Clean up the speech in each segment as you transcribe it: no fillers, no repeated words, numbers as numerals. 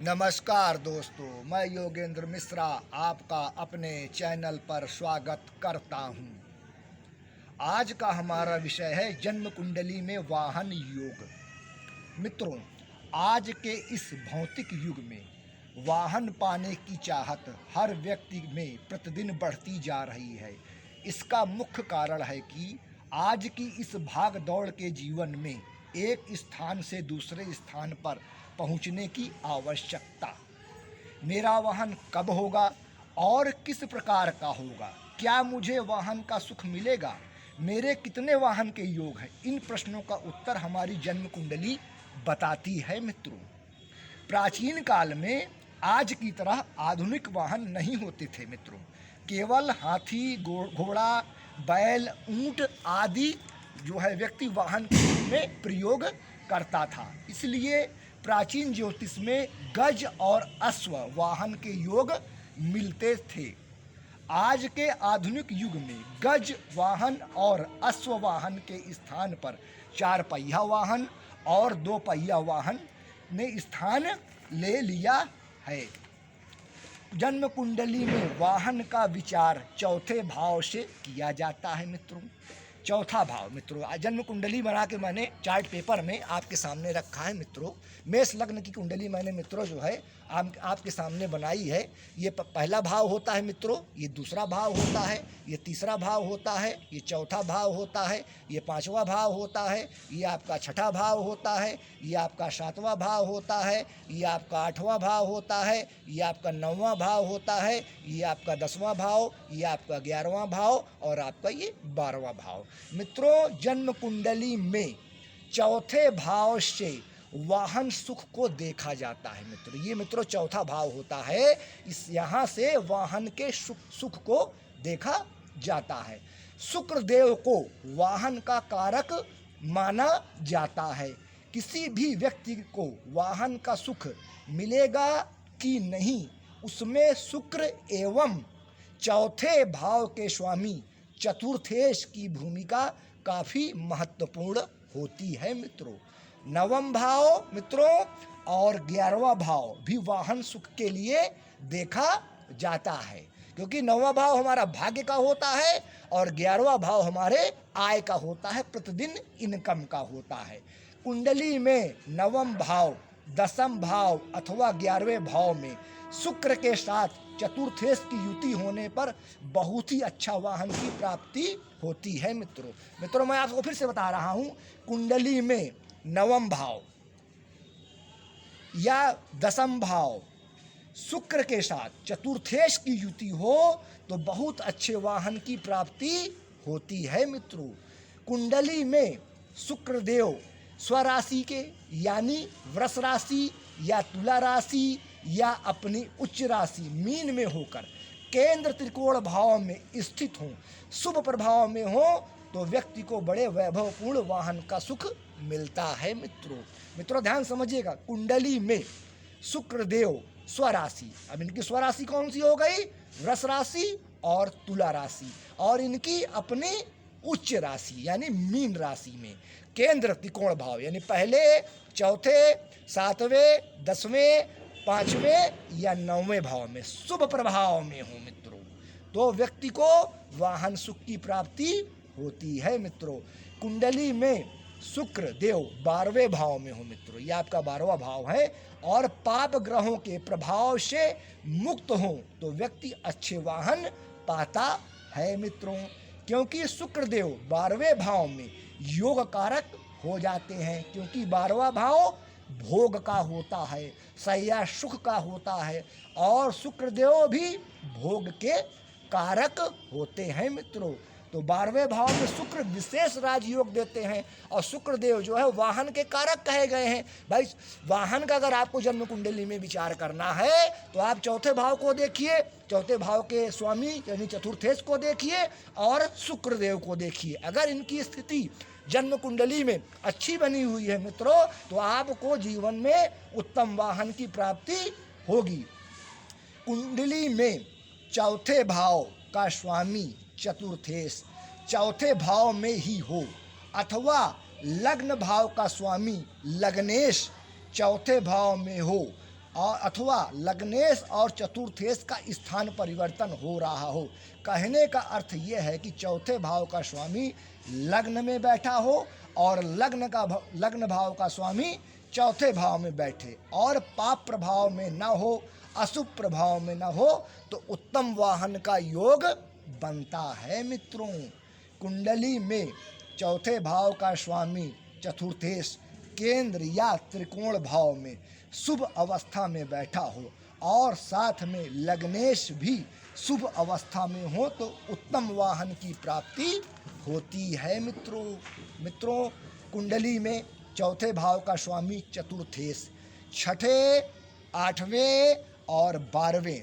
नमस्कार दोस्तों, मैं योगेंद्र मिश्रा आपका अपने चैनल पर स्वागत करता हूं। आज का हमारा विषय है जन्म कुंडली में वाहन योग। मित्रों, आज के इस भौतिक युग में वाहन पाने की चाहत हर व्यक्ति में प्रतिदिन बढ़ती जा रही है। इसका मुख्य कारण है कि आज की इस भाग दौड़ के जीवन में एक स्थान से दूसरे स्थान पर पहुंचने की आवश्यकता। मेरा वाहन कब होगा और किस प्रकार का होगा? क्या मुझे वाहन का सुख मिलेगा? मेरे कितने वाहन के योग हैं? इन प्रश्नों का उत्तर हमारी जन्म कुंडली बताती है। मित्रों, प्राचीन काल में आज की तरह आधुनिक वाहन नहीं होते थे। मित्रों, केवल हाथी, घोड़ा, बैल, ऊंट आदि जो है व्यक्ति वाहन के रूप में प्रयोग करता था। इसलिए प्राचीन ज्योतिष में गज और अश्व वाहन के योग मिलते थे। आज के आधुनिक युग में गज वाहन और अश्व वाहन के स्थान पर चार पहिया वाहन और दो पहिया वाहन ने स्थान ले लिया है। जन्म कुंडली में वाहन का विचार चौथे भाव से किया जाता है। मित्रों, चौथा भाव, मित्रों जन्म कुंडली बना के मैंने चार्ट पेपर में आपके सामने रखा है। मित्रों, मेष लग्न की कुंडली मैंने मित्रों जो है आपके सामने बनाई है। ये पहला भाव होता है मित्रों, ये दूसरा भाव होता है, ये तीसरा भाव होता है, ये चौथा भाव होता है, ये पांचवा भाव होता है, ये आपका छठा भाव होता है, ये आपका सातवां भाव होता है, ये आपका आठवां भाव होता है, ये आपका नौवां भाव होता है, ये आपका 10वां भाव, ये आपका 11वां भाव और आपका ये 12वां भाव। मित्रों, जन्म कुंडली में चौथे भाव से वाहन सुख को देखा जाता है। मित्रों, ये मित्रों चौथा भाव होता है। इस यहाँ से वाहन के सुख को देखा जाता है। शुक्र देव को वाहन का कारक माना जाता है। किसी भी व्यक्ति को वाहन का सुख मिलेगा कि नहीं, उसमें शुक्र एवं चौथे भाव के स्वामी चतुर्थेश की भूमिका काफ़ी महत्वपूर्ण होती है। मित्रों, नवम भाव मित्रों और 11वां भाव भी वाहन सुख के लिए देखा जाता है, क्योंकि 9वां भाव हमारा भाग्य का होता है और 11वां भाव हमारे आय का होता है, प्रतिदिन इनकम का होता है। कुंडली में नवम भाव, 10वां भाव अथवा 11वें भाव में शुक्र के साथ चतुर्थेश की युति होने पर बहुत ही अच्छा वाहन की प्राप्ति होती है। मित्रों मैं आपको फिर से बता रहा हूँ, कुंडली में नवम भाव या 10वां भाव शुक्र के साथ चतुर्थेश की युति हो तो बहुत अच्छे वाहन की प्राप्ति होती है। मित्रों, कुंडली में शुक्र देव स्वराशि के यानी वृष राशि या तुला राशि या अपनी उच्च राशि मीन में होकर केंद्र त्रिकोण भाव में स्थित हो, शुभ प्रभाव में हो तो व्यक्ति को बड़े वैभवपूर्ण वाहन का सुख मिलता है। मित्रों ध्यान समझिएगा, कुंडली में शुक्र देव स्वराशि, अब इनकी स्वराशि कौन सी हो गई? वृष राशि और तुला राशि, और इनकी अपनी उच्च राशि यानी मीन राशि में केंद्र त्रिकोण भाव यानी पहले, चौथे, 7वें, 10वें, 5वें या 9वें भाव में शुभ प्रभाव में हो मित्रों, तो व्यक्ति को वाहन सुख की प्राप्ति होती है। मित्रों, कुंडली में शुक्र देव 12वें भाव में हो मित्रों, यह आपका 12वां भाव है, और पाप ग्रहों के प्रभाव से मुक्त हो तो व्यक्ति अच्छे वाहन पाता है। मित्रों, क्योंकि शुक्र देव 12वें भाव में योग कारक हो जाते हैं, क्योंकि 12वां भाव भोग का होता है, सैया सुख का होता है, और शुक्र देव भी भोग के कारक होते हैं। मित्रों, तो 12वें भाव में शुक्र विशेष राजयोग देते हैं, और शुक्र देव जो है वाहन के कारक कहे गए हैं। भाई, वाहन का अगर आपको जन्म कुंडली में विचार करना है तो आप चौथे भाव को देखिए, चौथे भाव के स्वामी यानी चतुर्थेश को देखिए और शुक्र देव को देखिए। अगर इनकी स्थिति जन्म कुंडली में अच्छी बनी हुई है मित्रों, तो आपको जीवन में उत्तम वाहन की प्राप्ति होगी। कुंडली में चौथे भाव का स्वामी चतुर्थेश चौथे भाव में ही हो, अथवा लग्न भाव का स्वामी लग्नेश चौथे भाव में हो, और अथवा लग्नेश और चतुर्थेश का स्थान परिवर्तन हो रहा हो। कहने का अर्थ यह है कि चौथे भाव का स्वामी लग्न में बैठा हो और लग्न भाव का स्वामी चौथे भाव में बैठे और पाप प्रभाव में न हो, अशुभ प्रभाव में न हो, तो उत्तम वाहन का योग बनता है मित्रों। कुंडली में चौथे भाव का स्वामी चतुर्थेश केंद्र या त्रिकोण भाव में शुभ अवस्था में बैठा हो और साथ में लग्नेश भी शुभ अवस्था में हो तो उत्तम वाहन की प्राप्ति होती है मित्रों कुंडली में चौथे भाव का स्वामी चतुर्थेश छठे, आठवें और 12वें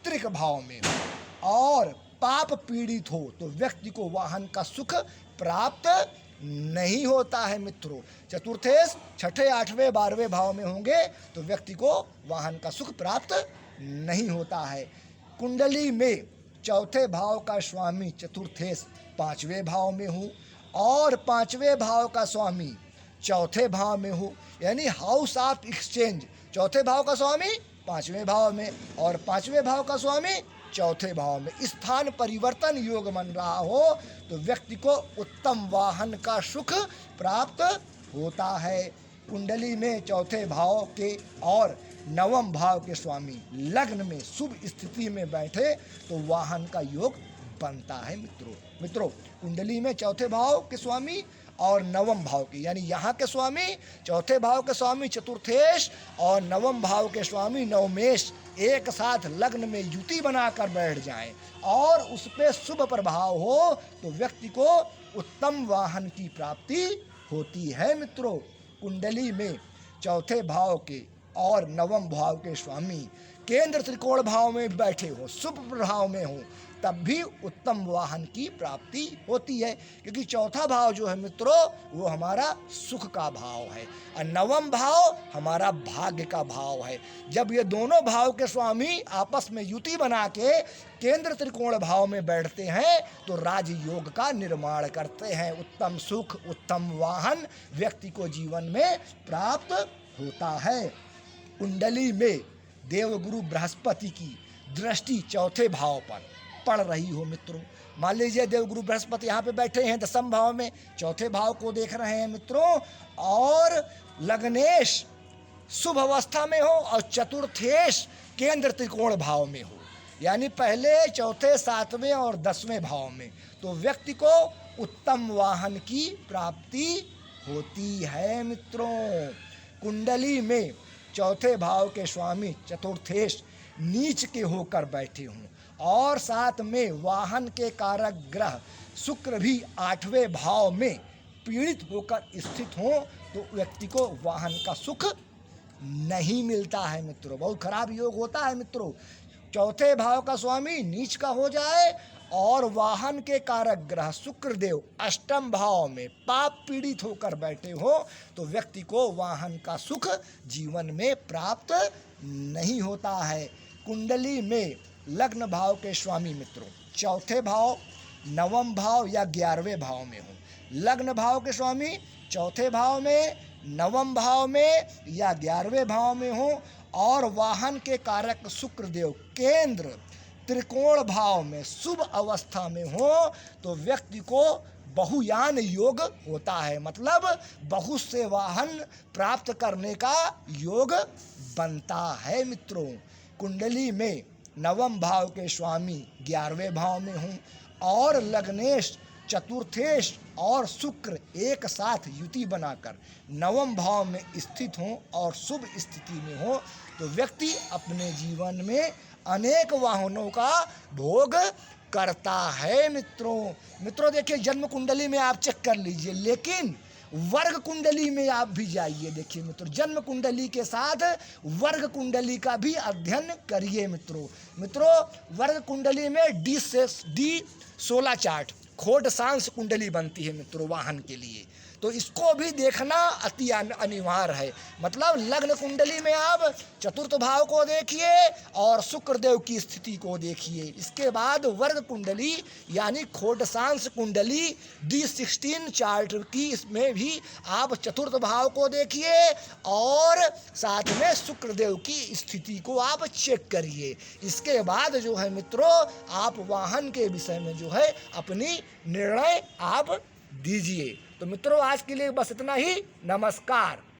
त्रिक भाव में हो और पाप पीड़ित हो तो व्यक्ति को वाहन का सुख प्राप्त नहीं होता है मित्रों। चतुर्थेश छठे, 8वें, 12वें भाव में होंगे तो व्यक्ति को वाहन का सुख प्राप्त नहीं होता है। कुंडली में चौथे भाव का स्वामी चतुर्थेश 5वें भाव में हो और 5वें भाव का स्वामी चौथे भाव में हो, यानी हाउस ऑफ एक्सचेंज, चौथे भाव का स्वामी 5वें भाव में और 5वें भाव का स्वामी चौथे भाव में स्थान परिवर्तन योग बन रहा हो तो व्यक्ति को उत्तम वाहन का सुख प्राप्त होता है। कुंडली में चौथे भाव के और 9वें भाव के स्वामी लग्न में शुभ स्थिति में बैठे तो वाहन का योग बनता है मित्रों कुंडली में चौथे भाव के स्वामी और 9वें भाव के, यानी यहाँ के स्वामी चौथे भाव के स्वामी चतुर्थेश और 9वें भाव के स्वामी नवमेश एक साथ लग्न में युति बनाकर बैठ जाएं और उस पर शुभ प्रभाव हो तो व्यक्ति को उत्तम वाहन की प्राप्ति होती है मित्रों। कुंडली में चौथे भाव के और 9वें भाव के स्वामी केंद्र त्रिकोण भाव में बैठे हो, शुभ प्रभाव में हो, तब भी उत्तम वाहन की प्राप्ति होती है क्योंकि चौथा भाव जो है मित्रों वो हमारा सुख का भाव है और 9वां भाव हमारा भाग्य का भाव है। जब ये दोनों भाव के स्वामी आपस में युति बना के केंद्र त्रिकोण भाव में बैठते हैं तो राजयोग का निर्माण करते हैं। उत्तम सुख, उत्तम वाहन व्यक्ति को जीवन में प्राप्त होता है। कुंडली में देवगुरु बृहस्पति की दृष्टि चौथे भाव पर पड़ रही हो मित्रों, मान लीजिए देवगुरु बृहस्पति यहाँ पे बैठे हैं 10वें भाव में, चौथे भाव को देख रहे हैं मित्रों, और लग्नेश शुभ अवस्था में हो और चतुर्थेश केंद्र त्रिकोण भाव में हो, यानी पहले चौथे, 7वें और 10वें भाव में, तो व्यक्ति को उत्तम वाहन की प्राप्ति होती है मित्रों। कुंडली में चौथे भाव के स्वामी चतुर्थेश नीच के होकर बैठे हों और साथ में वाहन के कारक ग्रह शुक्र भी 8वें भाव में पीड़ित होकर स्थित हो तो व्यक्ति को वाहन का सुख नहीं मिलता है मित्रों। बहुत खराब योग होता है मित्रों। चौथे भाव का स्वामी नीच का हो जाए और वाहन के कारक ग्रह शुक्रदेव 8वें भाव में पाप पीड़ित होकर बैठे हो तो व्यक्ति को वाहन का सुख जीवन में प्राप्त नहीं होता है। कुंडली में लग्न भाव के स्वामी मित्रों चौथे भाव, 9वें भाव या 11वें भाव में हो, लग्न भाव के स्वामी चौथे भाव में, 9वें भाव में या 11वें भाव में हो और वाहन के कारक शुक्रदेव केंद्र त्रिकोण भाव में शुभ अवस्था में हो तो व्यक्ति को बहुयान योग होता है, मतलब बहुत से वाहन प्राप्त करने का योग बनता है मित्रों। कुंडली में 9वें भाव के स्वामी 11वें भाव में हों और लग्नेश, चतुर्थेश और शुक्र एक साथ युति बनाकर 9वें भाव में स्थित हों और शुभ स्थिति में हो तो व्यक्ति अपने जीवन में अनेक वाहनों का भोग करता है मित्रों देखिए जन्म कुंडली में आप चेक कर लीजिए, लेकिन वर्ग कुंडली में आप भी जाइए। देखिए मित्रों जन्म कुंडली के साथ वर्ग कुंडली का भी अध्ययन करिए मित्रों वर्ग कुंडली में D16 चार्ट खोड सांस कुंडली बनती है मित्रों वाहन के लिए। तो इसको भी देखना अति अनिवार्य है। मतलब लग्न कुंडली में आप चतुर्थ भाव को देखिए और शुक्रदेव की स्थिति को देखिए। इसके बाद वर्ग कुंडली यानी खोडसांस कुंडली D16 चार्ट की, इसमें भी आप चतुर्थ भाव को देखिए और साथ में शुक्रदेव की स्थिति को आप चेक करिए। इसके बाद जो है मित्रों, आप वाहन के विषय में जो है अपनी निर्णय आप दीजिए। तो मित्रों, आज के लिए बस इतना ही। नमस्कार।